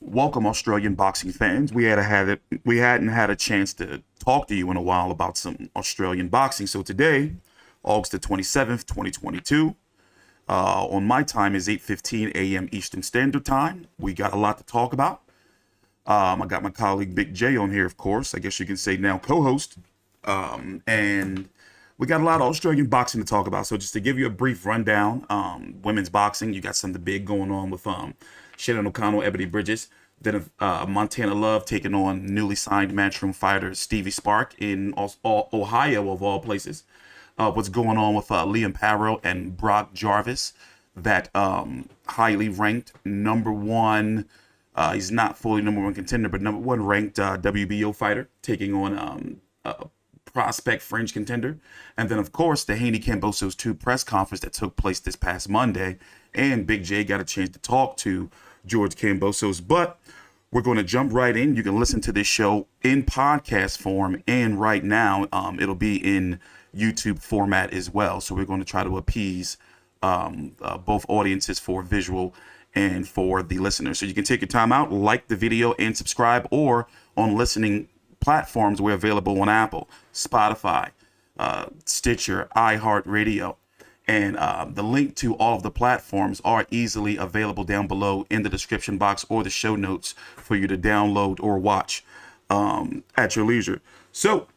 Welcome, Australian boxing fans. We hadn't had a chance to talk to you in a while about some Australian boxing. So today, August the 27th, 2022, on my time is 8:15 a.m. Eastern Standard Time. We got a lot to talk about. I got my colleague Big J on here, of course. I guess you can say now co-host. And we got a lot of Australian boxing to talk about. So just to give you a brief rundown, women's boxing, you got something big going on with Shannon O'Connell, Ebony Bridges. Then Montana Love taking on newly signed Matchroom fighter Stevie Spark in Ohio, of all places. What's going on with Liam Parrow and Brock Jarvis, that highly ranked number one, he's not fully number one contender, but number one ranked WBO fighter taking on prospect fringe contender. And then, of course, the Haney Kambosos 2 press conference that took place this past Monday. And Big J got a chance to talk to George Kambosos, but we're going to jump right in. You can listen to this show in podcast form, and right now it'll be in YouTube format as well. So we're going to try to appease both audiences for visual and for the listeners. So you can take your time out, like the video, and subscribe, or on listening platforms, we're available on Apple, Spotify, Stitcher, iHeartRadio. And the link to all of the platforms are easily available down below in the description box or the show notes for you to download or watch at your leisure. So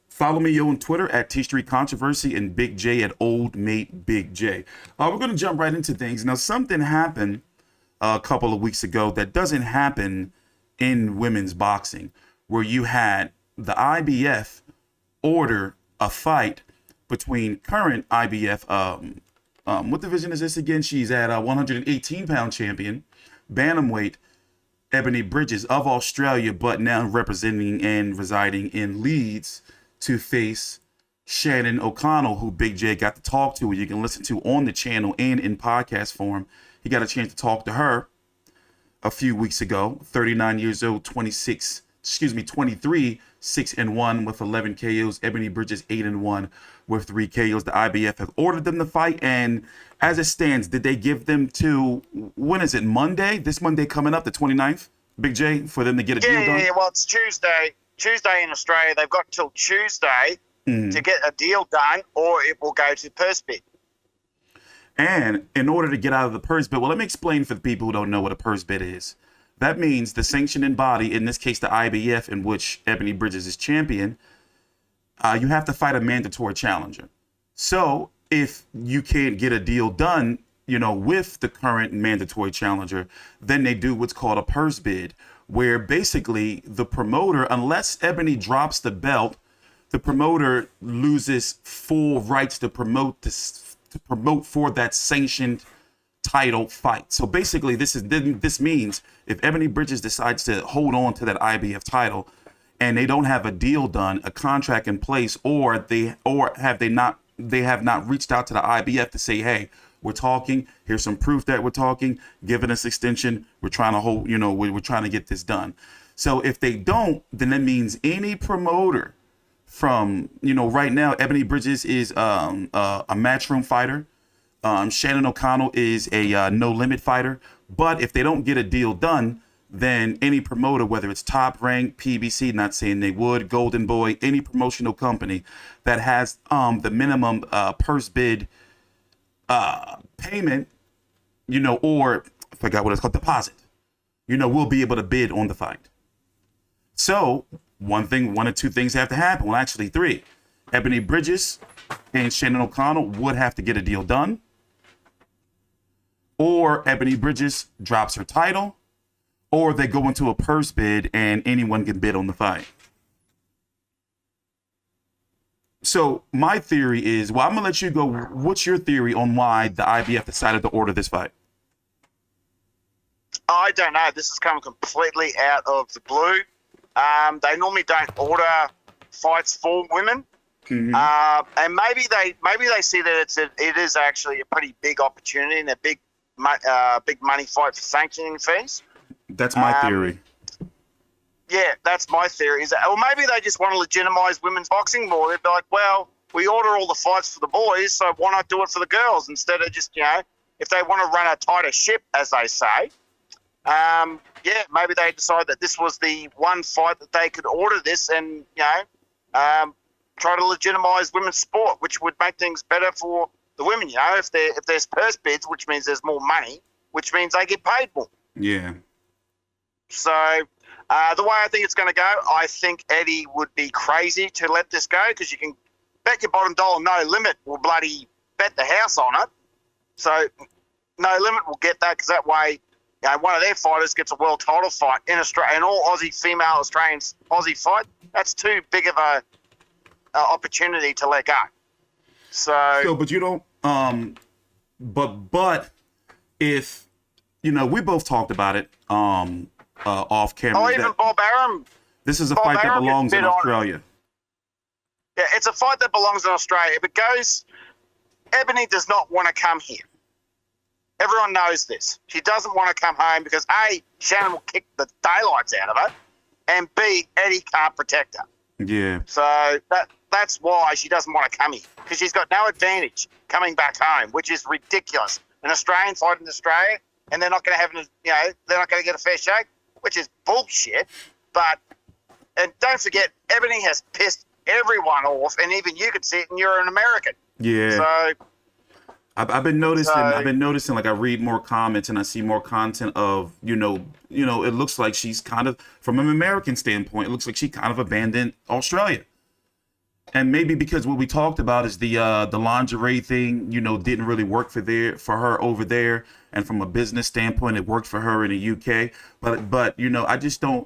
follow me on Twitter at T Street Controversy and Big J at Old Mate Big J. We're going to jump right into things. Now, something happened a couple of weeks ago that doesn't happen in women's boxing, where you had the IBF order a fight between current IBF, what division is this again? She's at 118-pound champion, bantamweight, Ebanie Bridges of Australia, but now representing and residing in Leeds, to face Shannon O'Connell, who Big J got to talk to. You can listen to on the channel and in podcast form. He got a chance to talk to her a few weeks ago. 39 years old, 23, 6-1 with 11 KOs. Ebanie Bridges 8-1 with 3 KOs. The IBF have ordered them to fight, and as it stands, did they give them to, when is it, Monday? This Monday coming up, the 29th, Big J, for them to get a deal done? Yeah, well, it's Tuesday in Australia. They've got till Tuesday to get a deal done, or it will go to purse bid. And in order to get out of the purse bid, well, let me explain for the people who don't know what a purse bid is. That means the sanctioning body, in this case the IBF, in which Ebanie Bridges is champion, you have to fight a mandatory challenger. So if you can't get a deal done, with the current mandatory challenger, then they do what's called a purse bid, where basically the promoter, unless Ebanie drops the belt, the promoter loses full rights to promote for that sanctioned title fight. So basically this means if Ebanie Bridges decides to hold on to that IBF title and they don't have a deal done, a contract in place, or they have not reached out to the IBF to say, hey, we're talking, here's some proof that we're talking, giving us extension, we're trying to hold, we're trying to get this done. So if they don't, then that means any promoter from, right now, Ebanie Bridges is a matchroom fighter. Shannon O'Connell is a no limit fighter, but if they don't get a deal done, then any promoter, whether it's Top Rank, PBC, not saying they would, Golden Boy, any promotional company that has the minimum purse bid payment, or I forgot what it's called, deposit, will be able to bid on the fight. So one or two things have to happen. Well, actually three. Ebanie Bridges and Shannon O'Connell would have to get a deal done, or Ebanie Bridges drops her title, or they go into a purse bid and anyone can bid on the fight. So my theory is, well, I'm going to let you go. What's your theory on why the IBF decided to order this fight? I don't know. This has come completely out of the blue. They normally don't order fights for women. Mm-hmm. And maybe they see that it is actually a pretty big opportunity and a big money fight for sanctioning fees. That's my theory. Yeah, that's my theory. Or maybe they just want to legitimize women's boxing more. They'd be like, well, we order all the fights for the boys, so why not do it for the girls instead of just, if they want to run a tighter ship, as they say, yeah, maybe they decide that this was the one fight that they could order this and, try to legitimize women's sport, which would make things better for the women. If there's purse bids, which means there's more money, which means they get paid more. Yeah. So the way I think it's going to go, I think Eddie would be crazy to let this go, because you can bet your bottom dollar No Limit will bloody bet the house on it. So No Limit will get that, because that way, one of their fighters gets a world title fight in Australia, an all Aussie female Australian Aussie fight. That's too big of a opportunity to let go. So, but you don't. But if we both talked about it off camera. Oh, even Bob Arum. This is a fight that belongs in Australia. Yeah, it's a fight that belongs in Australia. If it goes, Ebanie does not want to come here. Everyone knows this. She doesn't want to come home because A, Shannon will kick the daylights out of her, and B, Eddie can't protect her. Yeah. So that's why she doesn't want to come here, because she's got no advantage coming back home, which is ridiculous. An Australian fight in Australia, and they're not going to have, they're not going to get a fair shake, which is bullshit. And don't forget, Ebanie has pissed everyone off, and even you could see it, and you're an American. Yeah. So I've been noticing. Like, I read more comments and I see more content of, it looks like she's kind of, from an American standpoint, it looks like she kind of abandoned Australia. And maybe because what we talked about is the lingerie thing, didn't really work for her over there. And from a business standpoint, it worked for her in the UK. But I just don't,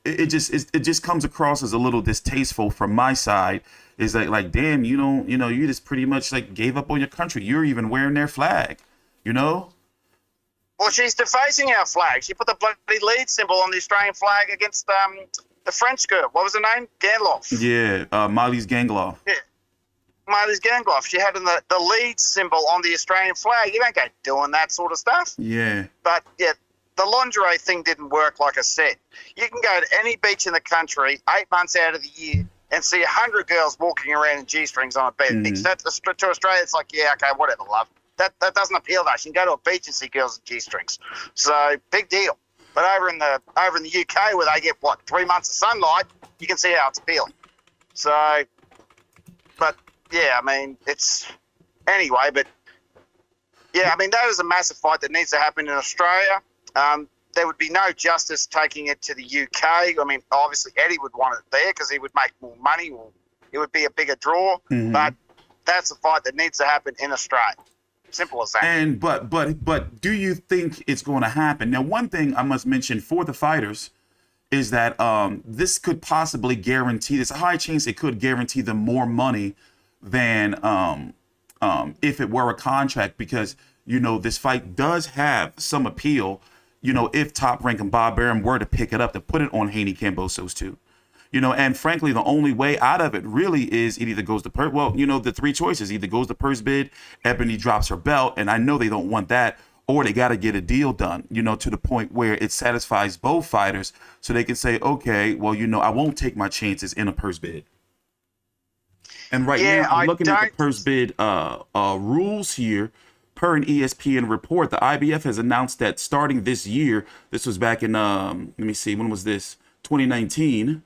it just comes across as a little distasteful from my side. Is like, damn, you just pretty much like gave up on your country. You're even wearing their flag, Well, she's defacing our flag. She put the bloody lead symbol on the Australian flag against the French girl. What was her name? Gangloff. Yeah, Miley's Gangloff. Yeah, Miley's Gangloff. She had the lead symbol on the Australian flag. You don't go doing that sort of stuff. Yeah. But, yeah, the lingerie thing didn't work, like I said. You can go to any beach in the country 8 months out of the year and see 100 girls walking around in G-strings on a beach. Mm-hmm. To Australia, it's like, yeah, okay, whatever, love. That doesn't appeal to us. You can go to a beach and see girls in G-strings. So, big deal. But over in the UK, where they get, 3 months of sunlight, you can see how it's appealing. So, but, yeah, I mean, it's... Anyway, but... Yeah, I mean, that is a massive fight that needs to happen in Australia. There would be no justice taking it to the UK. I mean, obviously Eddie would want it there because he would make more money, or it would be a bigger draw. Mm-hmm. But that's a fight that needs to happen in Australia. Simple as that. And but do you think it's going to happen? Now, one thing I must mention for the fighters is that this could possibly guarantee. There's a high chance it could guarantee them more money than if it were a contract, because this fight does have some appeal. If Top Rank and Bob Arum were to pick it up, to put it on Haney Cambosos too. And frankly, the only way out of it really is it either goes to purse. Well, the three choices: either goes to purse bid, Ebanie drops her belt, and I know they don't want that, or they got to get a deal done, to the point where it satisfies both fighters, so they can say, okay, well, I won't take my chances in a purse bid. And now, I'm looking at the purse bid rules here. Per an ESPN report, the IBF has announced that starting this year, this was back in, let me see, when was this? 2019.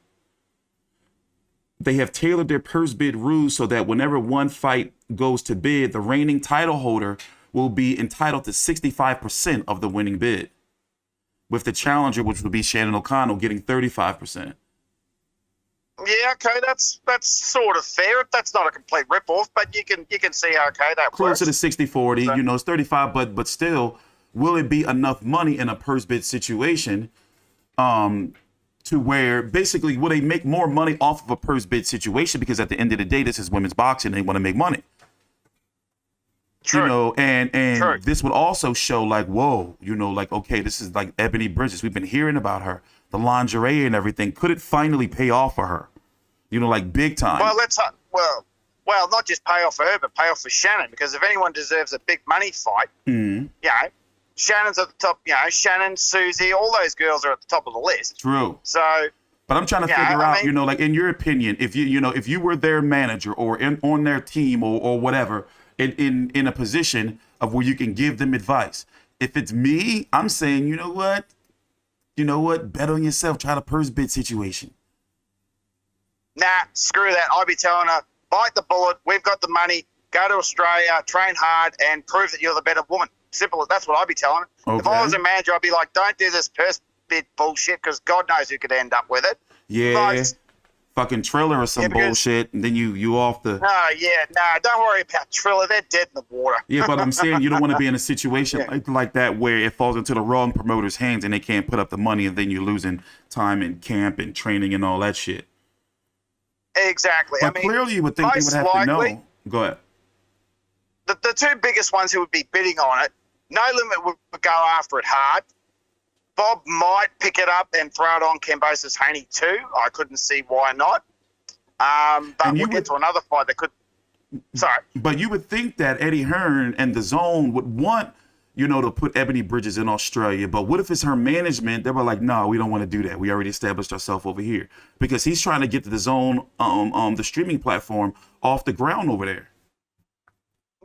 They have tailored their purse bid rules so that whenever one fight goes to bid, the reigning title holder will be entitled to 65% of the winning bid, with the challenger, which would be Shannon O'Connell, getting 35%. Yeah, okay, that's sort of fair. That's not a complete rip-off, but you can see how, okay, that works. Closer to 60-40, so, it's 35, but still, will it be enough money in a purse bid situation to where, basically, will they make more money off of a purse bid situation? Because at the end of the day, this is women's boxing, they want to make money. True. And True. This would also show, like, whoa, okay, this is like Ebanie Bridges. We've been hearing about her, the lingerie and everything. Could it finally pay off for her? Like big time. Well, well, not just pay off for her, but pay off for Shannon, because if anyone deserves a big money fight, Shannon's at the top. Shannon, Susie, all those girls are at the top of the list. True. So, but I'm trying to figure out, like, in your opinion, if if you were their manager or on their team or whatever, in a position of where you can give them advice. If it's me, I'm saying, you know what? you know what? Bet on yourself. Try the purse bid situation. Nah, screw that. I'd be telling her, bite the bullet. We've got the money. Go to Australia, train hard, and prove that you're the better woman. Simple. That's what I'd be telling her. Okay. If I was a manager, I'd be like, don't do this purse bid bullshit because God knows who could end up with it. Yeah. But, fucking Triller or some bullshit, and then you off the. Don't worry about Triller. They're dead in the water. Yeah, but I'm saying you don't want to be in a situation like that where it falls into the wrong promoter's hands and they can't put up the money, and then you're losing time in camp and training and all that shit. Exactly. But clearly you would think they would have to know. Go ahead. The two biggest ones who would be bidding on it, No Limit would go after it hard. Bob might pick it up and throw it on Kambosos Haney too. I couldn't see why not. But we'll get to another fight that could. Sorry. But you would think that Eddie Hearn and the Zone would want, to put Ebanie Bridges in Australia. But what if it's her management? They were like, no, we don't want to do that. We already established ourselves over here. Because he's trying to get the Zone, the streaming platform, off the ground over there.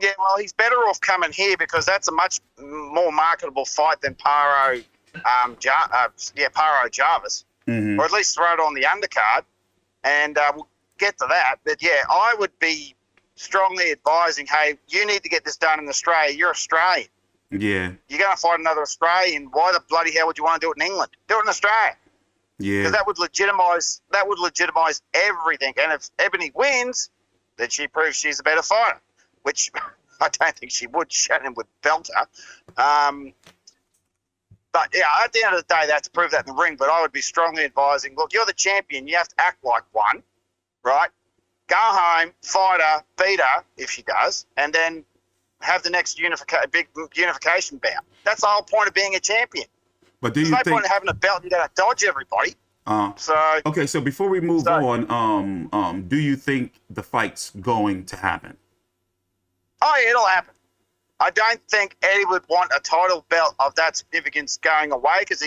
Yeah, well, he's better off coming here because that's a much more marketable fight than Paro Jarvis. Mm-hmm. Or at least throw it on the undercard. And we'll get to that. But, yeah, I would be strongly advising, hey, you need to get this done in Australia. You're Australian. Yeah. You're going to fight another Australian. Why the bloody hell would you want to do it in England? Do it in Australia. Yeah. Because that would legitimize everything. And if Ebanie wins, then she proves she's a better fighter, which I don't think she would. Shannon would belt her. But, yeah, at the end of the day, they have to prove that in the ring. But I would be strongly advising, look, you're the champion. You have to act like one, right? Go home, fight her, beat her, if she does, and then have the next big unification bout. That's the whole point of being a champion. But do There's you no think point in having a belt and you got to dodge everybody. Okay, so before we move on, do you think the fight's going to happen? Oh, yeah, it'll happen. I don't think Eddie would want a title belt of that significance going away because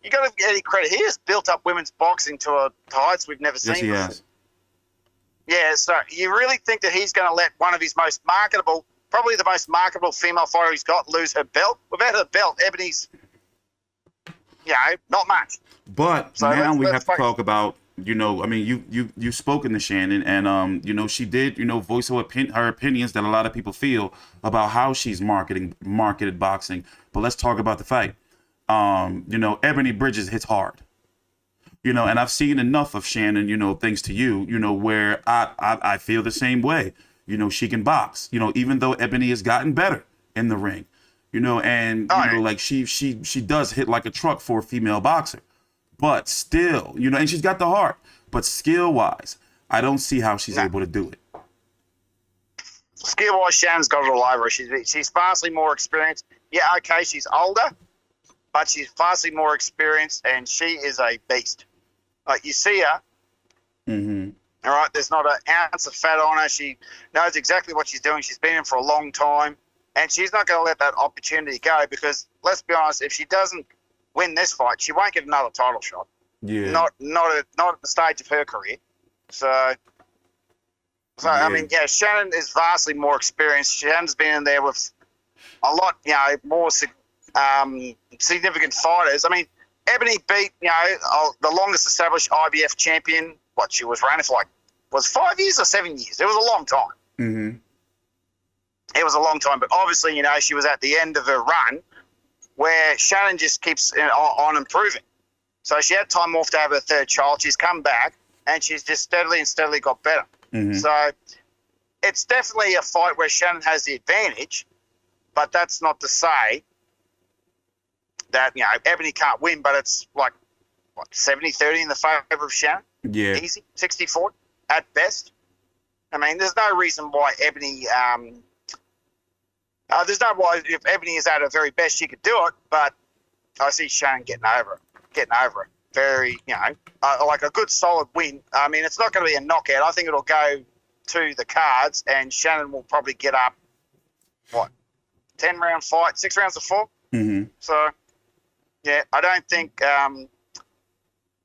you got to give Eddie credit. He has built up women's boxing to heights we've never seen before. Yes, he has. Yeah, so you really think that he's going to let one of his probably the most marketable female fighter he's got, lose her belt? Without her belt, Ebanie's, not much. But so now we have to talk about, you've spoken to Shannon, and, she did, voice her opinions that a lot of people feel about how she's marketed boxing. But let's talk about the fight. Ebanie Bridges hits hard. And I've seen enough of Shannon, thanks to you, where I feel the same way. She can box, even though Ebanie has gotten better in the ring, like she does hit like a truck for a female boxer, but still, and she's got the heart, but skill wise, I don't see how she's able to do it. Skill wise, Shannon's got it all over her. She's vastly more experienced. Yeah, okay, she's older, but she's vastly more experienced, and she is a beast. Like, you see her, all right, there's not an ounce of fat on her. She knows exactly what she's doing. She's been in for a long time, and she's not going to let that opportunity go because, let's be honest, if she doesn't win this fight, she won't get another title shot. Yeah. Not at the stage of her career. So yeah. I mean, yeah, Shannon is vastly more experienced. Shannon's been in there with a lot, more significant fighters. I mean, Ebanie beat, the longest established IBF champion. What, she was running for was 5 years or 7 years? It was a long time. Mm-hmm. It was a long time, but obviously, she was at the end of her run where Shannon just keeps on improving. So she had time off to have her third child. She's come back, and she's just steadily got better. Mm-hmm. So it's definitely a fight where Shannon has the advantage, but that's not to say that, Ebanie can't win, but it's like, 70-30 in the favour of Shannon? Yeah. Easy, 60-40 at best. I mean, there's no reason why Ebanie, if Ebanie is at her very best, she could do it, but I see Shannon getting over it. Very, like a good solid win. I mean, it's not going to be a knockout. I think it'll go to the cards, and Shannon will probably get up, 10-round fight, 6 rounds of 4? Mm-hmm. So, yeah, I don't think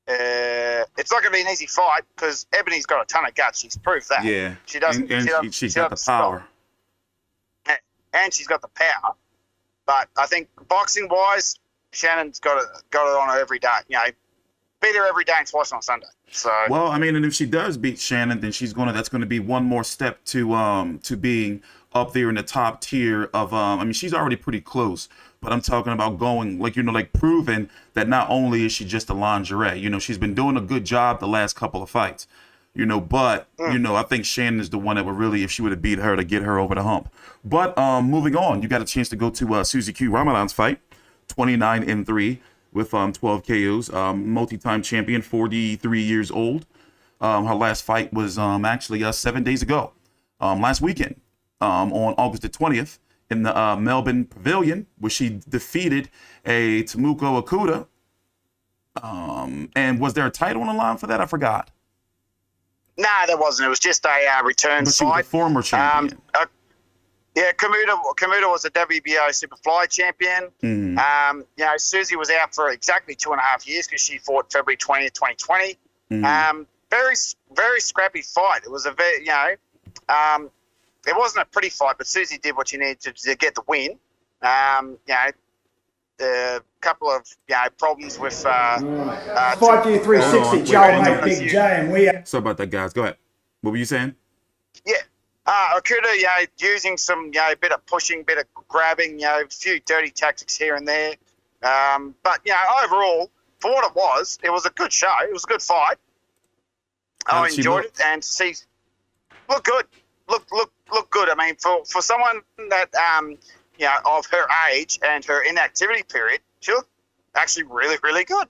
it's not going to be an easy fight because Ebanie's got a ton of guts. She's proved that. Yeah. She doesn't. She's got the power. And she's got the power. But I think boxing-wise, Shannon's got it on her every day. You know, beat her every day and twice on Sunday. So well, I mean, and if she does beat Shannon, then that's gonna be one more step to being up there in the top tier of I mean, she's already pretty close, but I'm talking about going like proving that not only is she just a lingerie, she's been doing a good job the last couple of fights, but I think Shannon is the one that would really, if she would have beat her, to get her over the hump. But moving on, you got a chance to go to Suzy Q Ramadan's fight, 29-3 with 12 KOs, multi-time champion, 43 years old. Her last fight was actually 7 days ago, last weekend, on August the 20th in the Melbourne Pavilion, where she defeated a Temuco Akuda. And was there a title on the line for that? I forgot. Nah, there wasn't. It was just a return But she fight. was a former champion. Yeah, Kamuta was a WBO Superfly champion. Suzy was out for exactly 2.5 years because she fought February 20th, 2020. Very, very scrappy fight. It was a very, it wasn't a pretty fight, but Suzy did what she needed to get the win. A couple of problems with FightView360, Joel, mate, Big J, and we are. Sorry about that, guys. Go ahead. What were you saying? Yeah. Akuda, using some, bit of pushing, bit of grabbing, a few dirty tactics here and there. But overall, for what it was a good show. It was a good fight. I enjoyed it, and see, look good. Look good. I mean, for someone that, of her age and her inactivity period, she looked actually really, really good.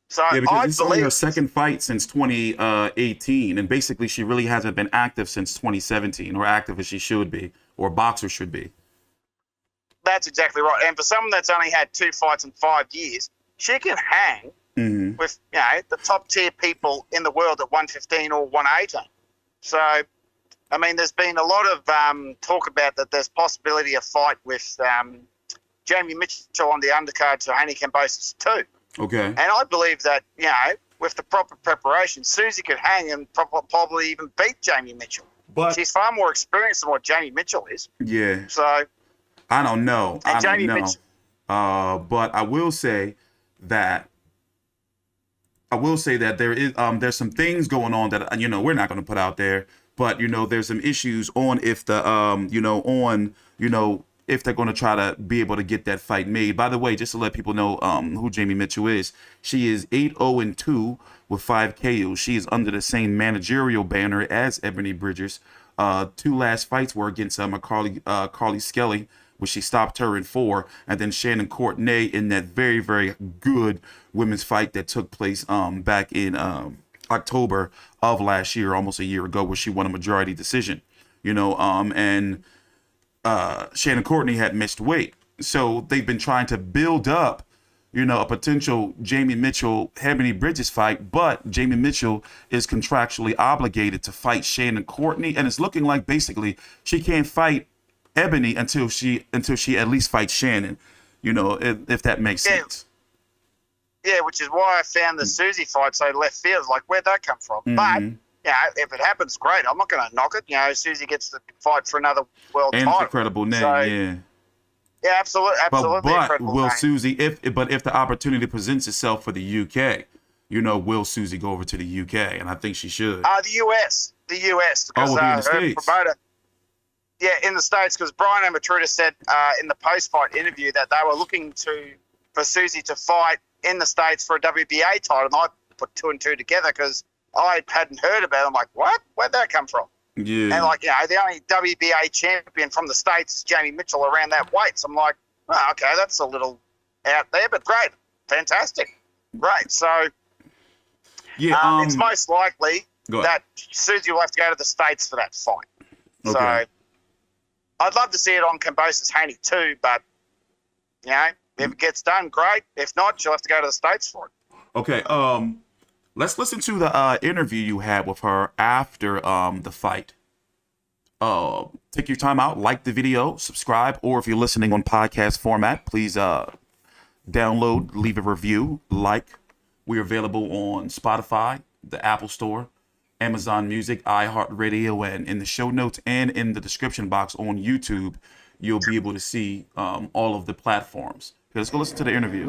So yeah, because this is only her second fight since 2018, and basically she really hasn't been active since 2017, or active as she should be, or a boxer should be. That's exactly right. And for someone that's only had 2 fights in 5 years, she can hang with the top tier people in the world at 115 or 118. So, I mean, there's been a lot of talk about that there's possibility of fight with Jamie Mitchell on the undercard to Haney Kambosos too. Okay. And I believe that, with the proper preparation, Suzy could hang and probably even beat Jamie Mitchell. But she's far more experienced than what Jamie Mitchell is. Yeah. So I don't know. Mitchell, but I will say that there is there's some things going on that we're not going to put out there, but there's some issues on if the if they're going to try to be able to get that fight made. By the way, just to let people know who Jamie Mitchell is, she is 8-0-2 with 5 KOs. She is under the same managerial banner as Ebanie Bridgers. 2 last fights were against Carly Skelly, where she stopped her in 4, and then Shannon Courtenay in that very, very good women's fight that took place back in October of last year, almost a year ago, where she won a majority decision. And Shannon Courtenay had missed weight. So they've been trying to build up, a potential Jamie Mitchell-Ebanie Bridges fight, but Jamie Mitchell is contractually obligated to fight Shannon Courtenay, and it's looking like basically she can't fight Ebanie until she at least fights Shannon, if that makes sense. Yeah, which is why I found the Suzy fight so left field. Like, where'd that come from? But if it happens, great. I'm not going to knock it. Suzy gets to fight for another world title. And a credible name, so, yeah. Yeah, absolutely. But will Suzy, if the opportunity presents itself for the UK, will Suzy go over to the UK? And I think she should. The US. Because in the her States. promoter, in the States, because Brian and Matruda said in the post-fight interview that they were looking for Suzy to fight in the States for a WBA title, and I put 2 and 2 together because I hadn't heard about it. I'm like, what? Where'd that come from? Yeah. And the only WBA champion from the States is Jamie Mitchell around that weight. So I'm like, oh, okay, that's a little out there, but great. Fantastic. Great. So it's most likely that Suzy will have to go to the States for that fight. Okay. So I'd love to see it on Kambosos Haney too, but, if it gets done, great. If not, she'll have to go to the States for it. Okay. Let's listen to the interview you had with her after the fight. Take your time out, like the video, subscribe, or if you're listening on podcast format, please download, leave a review, like. We're available on Spotify, the Apple Store, Amazon Music, iHeartRadio, and in the show notes and in the description box on YouTube. you'll be able to see all of the platforms. Let's go listen to the interview.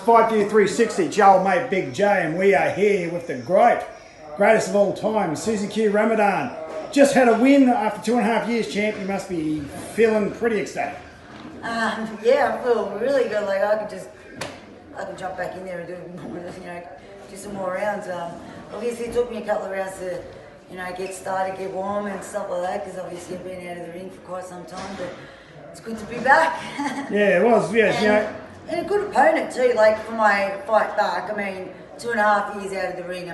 FightView360, Joel, mate, Big J, and we are here with the greatest of all time, Suzy Q Ramadan. Just had a win after 2.5 years, champ. You must be feeling pretty ecstatic. Yeah, I feel really good. Like I can jump back in there and do some more rounds. Obviously, it took me a couple of rounds to, get started, get warm and stuff like that. Because obviously, I've been out of the ring for quite some time. But it's good to be back. Yeah, it was. Yeah, and a good opponent too. Like for my fight back, 2.5 years out of the ring.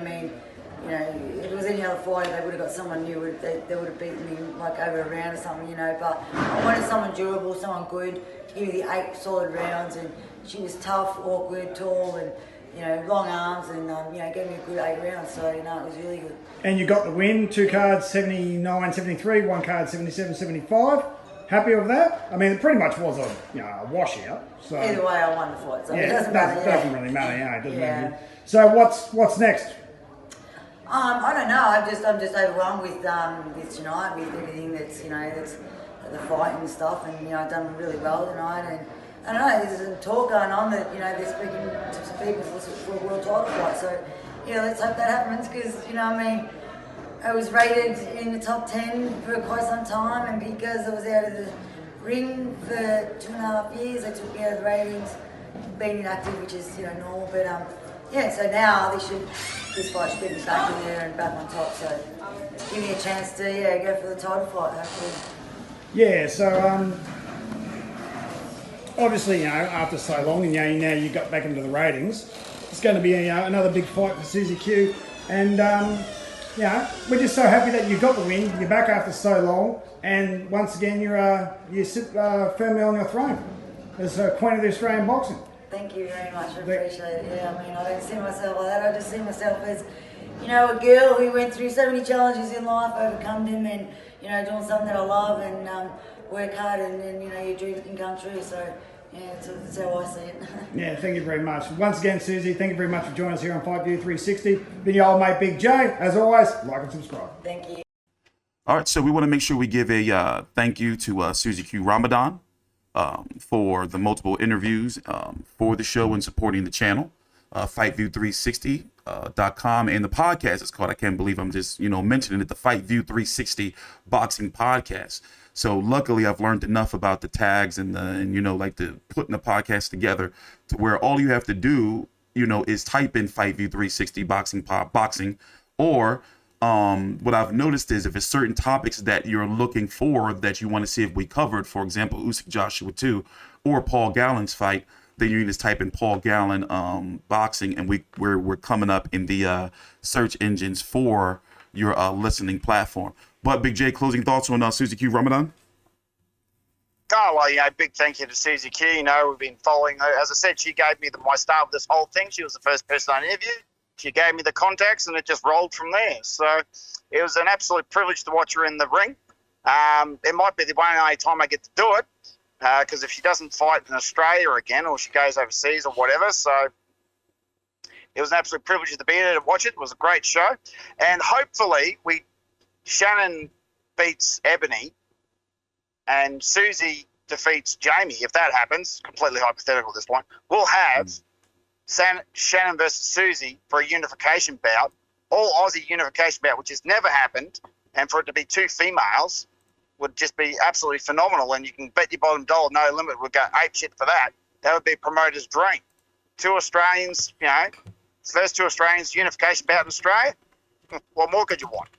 If it was any other fighter, they would have got someone new. They would have beaten me like over a round or something, But I wanted someone durable, someone good to give me the 8 solid rounds. And she was tough, awkward, tall, and long arms, and gave me a good 8 rounds. So it was really good. And you got the win. 2 cards, 79-73. 1 card, 77-75. Happy with that? It pretty much was a washout. So either way, I won the fight. So yeah, it doesn't doesn't really matter. It doesn't yeah. matter. So what's next? I don't know. I'm just overwhelmed with tonight, with everything that's that's the fight and stuff, and I've done really well tonight, and I don't know. There's some talk going on that they're speaking to some people for a world title fight. So let's hope that happens because I was rated in the top 10 for quite some time, and because I was out of the ring for 2.5 years, they took me out of the ratings, being inactive, which is normal, but so now this fight should get me back in there and back on top. So give me a chance to go for the title fight, hopefully. Yeah. So obviously after so long, and now you got back into the ratings, it's going to be another big fight for Suzy Q, and we're just so happy that you got the win. You're back after so long, and once again you sit firmly on your throne as Queen of the Australian boxing. Thank you very much. I appreciate it. I don't see myself like that. I just see myself as, a girl who went through so many challenges in life, overcome them, and doing something that I love and work hard, and then your dreams can come true. So that's how I see it. Yeah, thank you very much. Once again, Suzy, thank you very much for joining us here on FightView360. Been your old mate Big J. As always, like and subscribe. Thank you. All right, so we want to make sure we give a thank you to Suzy Q Ramadan for the multiple interviews for the show and supporting the channel. FightView360.com and the podcast is called, I can't believe I'm just mentioning it, the FightView360 Boxing Podcast. So luckily I've learned enough about the tags and the putting the podcast together to where all you have to do is type in FightView360 boxing, or what I've noticed is if it's certain topics that you're looking for that you want to see if we covered, for example, Usyk Joshua 2 or Paul Gallen's fight, then you can just type in Paul Gallen boxing, and we're coming up in the search engines for your listening platform. But Big J, closing thoughts on Suzy Q Ramadan? Oh, well, big thank you to Suzy Q. We've been following her. As I said, she gave me my start with this whole thing. She was the first person I interviewed. She gave me the contacts, and it just rolled from there. So it was an absolute privilege to watch her in the ring. It might be the only time I get to do it, because if she doesn't fight in Australia again, or she goes overseas or whatever, so it was an absolute privilege to be there to watch it. It was a great show, and hopefully Shannon beats Ebanie, and Suzy defeats Jamie. If that happens, completely hypothetical at this point, we'll have Shannon versus Suzy for a unification bout, all Aussie unification bout, which has never happened, and for it to be 2 females would just be absolutely phenomenal, and you can bet your bottom dollar No Limit would go ape shit for that. That would be a promoter's dream. 2 Australians, first 2 Australians unification bout in Australia. What more could you want?